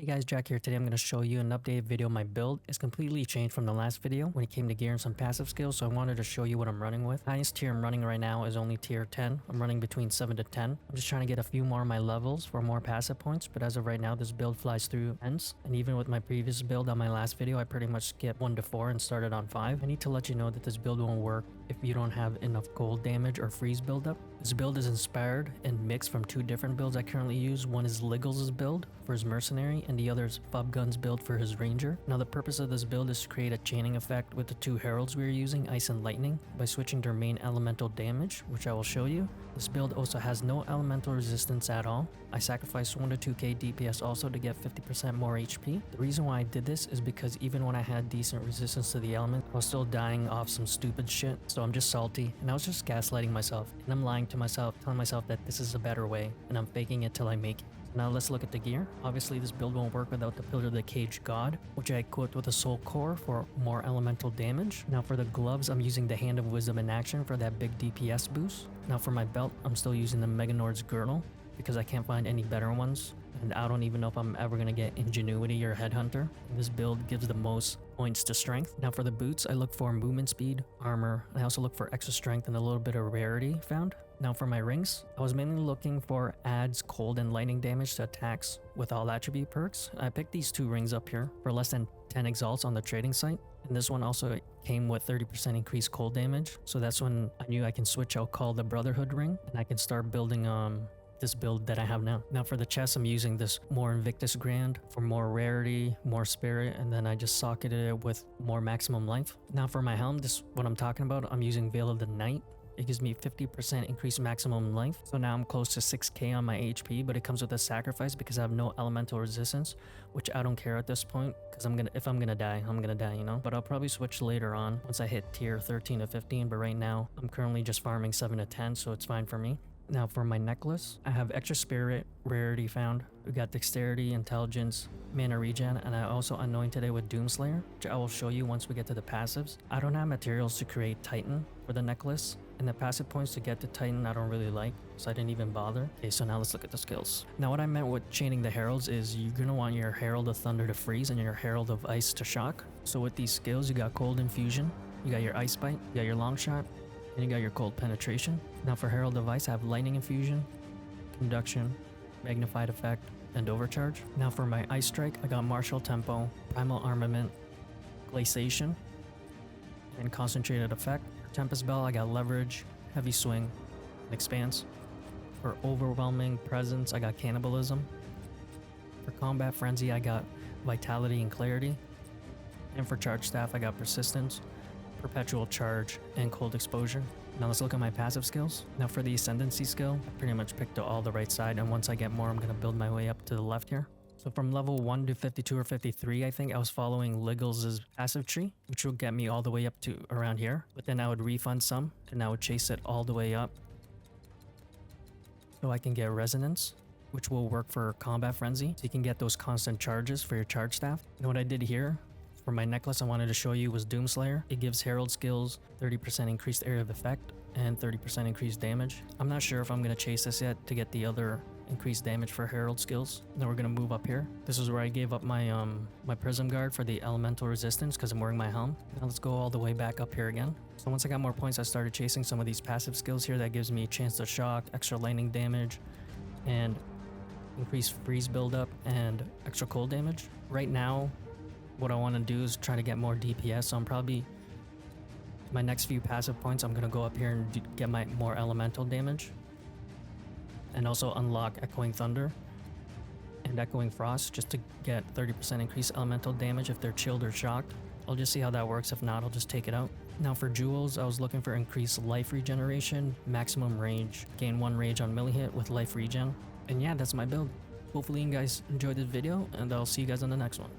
Hey guys, Jack here. Today I'm going to show you an updated video of my build. It's completely changed from the last video when it came to gear and some passive skills, so I wanted to show you what I'm running with. Highest tier I'm running right now is only tier 10. I'm running between 7 to 10. I'm just trying to get a few more of my levels for more passive points, but as of right now this build flies through ends. And even with my previous build on my last video, I pretty much skipped 1 to 4 and started on 5. I need to let you know that this build won't work if you don't have enough cold damage or freeze buildup. This build is inspired and mixed from two different builds I currently use. One is Liggles Build for his Mercenary and the other is Fubgun's build for his Ranger. Now the purpose of this build is to create a chaining effect with the two heralds we are using, Ice and Lightning, by switching their main elemental damage, which I will show you. This build also has no elemental resistance at all. I sacrificed 1 to 2k DPS also to get 50% more HP. The reason why I did this is because even when I had decent resistance to the element, I was still dying off some stupid shit. So I'm just salty and I was just gaslighting myself and I'm lying to myself, telling myself that this is a better way and I'm faking it till I make it. Now let's look at the gear. Obviously this build won't work without the Pillar of the Cage God, which I equipped with a Soul Core for more elemental damage. Now for the gloves, I'm using the Hand of Wisdom in action for that big DPS boost. Now for my belt, I'm still using the Meganord's Girdle because I can't find any better ones. And I don't even know if I'm ever going to get Ingenuity or Headhunter. This build gives the most points to strength. Now for the boots, I look for movement speed, armor, and I also look for extra strength and a little bit of rarity found. Now for my rings, I was mainly looking for adds cold and lightning damage to attacks with all attribute perks. I picked these two rings up here for less than 10 exalts on the trading site. And this one also came with 30% increased cold damage. So that's when I knew I can switch out Call the Brotherhood ring and I can start building this build that I have now. Now for the chest, I'm using this more Invictus Grand for more rarity, more spirit, and then I just socketed it with more maximum life. Now for my helm, this is what I'm talking about. I'm using Veil of the Night. It gives me 50% increased maximum life. So now I'm close to 6k on my HP, but it comes with a sacrifice because I have no elemental resistance, which I don't care at this point because if I'm gonna die, I'm gonna die, you know? But I'll probably switch later on once I hit tier 13 to 15, but right now I'm currently just farming 7 to 10, so it's fine for me. Now for my necklace, I have extra spirit, rarity found. We got dexterity, intelligence, mana regen, and I also anointed it with Doomslayer, which I will show you once we get to the passives. I don't have materials to create Titan for the necklace, and the passive points to get to Titan I don't really like, so I didn't even bother. Okay, so now let's look at the skills. Now what I meant with chaining the heralds is you're gonna want your Herald of Thunder to freeze and your Herald of Ice to shock. So with these skills, you got Cold Infusion, you got your Ice Bite, you got your Long Shot, and you got your Cold Penetration. Now for Herald of Ice, I have Lightning Infusion, Conduction, Magnified Effect, and Overcharge. Now for my Ice Strike, I got Martial Tempo, Primal Armament, Glaciation, and Concentrated Effect. For Tempest Bell, I got Leverage, Heavy Swing, and Expanse. For Overwhelming Presence, I got Cannibalism. For Combat Frenzy, I got Vitality and Clarity. And for Charge Staff, I got Persistence, Perpetual Charge, and Cold Exposure. Now let's look at my passive skills. Now for the Ascendancy skill, I pretty much picked all the right side, and once I get more, I'm going to build my way up to the left here. So from level 1 to 52 or 53, I think I was following Liggles' passive tree, which will get me all the way up to around here. But then I would refund some, and I would chase it all the way up so I can get Resonance, which will work for Combat Frenzy, so you can get those constant charges for your Charge Staff. And what I did here, for my necklace I wanted to show you was Doomslayer. It gives Herald skills 30% increased area of effect and 30% increased damage. I'm not sure if I'm going to chase this yet to get the other increased damage for Herald skills. Then we're going to move up here. This is where I gave up my my Prism Guard for the elemental resistance because I'm wearing my helm. Now let's go all the way back up here again. So once I got more points, I started chasing some of these passive skills here that gives me a chance to shock, extra lightning damage, and increased freeze buildup and extra cold damage. Right now, what I want to do is try to get more DPS, so I'm probably, my next few passive points, I'm going to go up here and get my more elemental damage. And also unlock Echoing Thunder and Echoing Frost just to get 30% increased elemental damage if they're chilled or shocked. I'll just see how that works. If not, I'll just take it out. Now for jewels, I was looking for increased life regeneration, maximum range, gain 1 rage on melee hit with life regen. And yeah, that's my build. Hopefully you guys enjoyed this video, and I'll see you guys on the next one.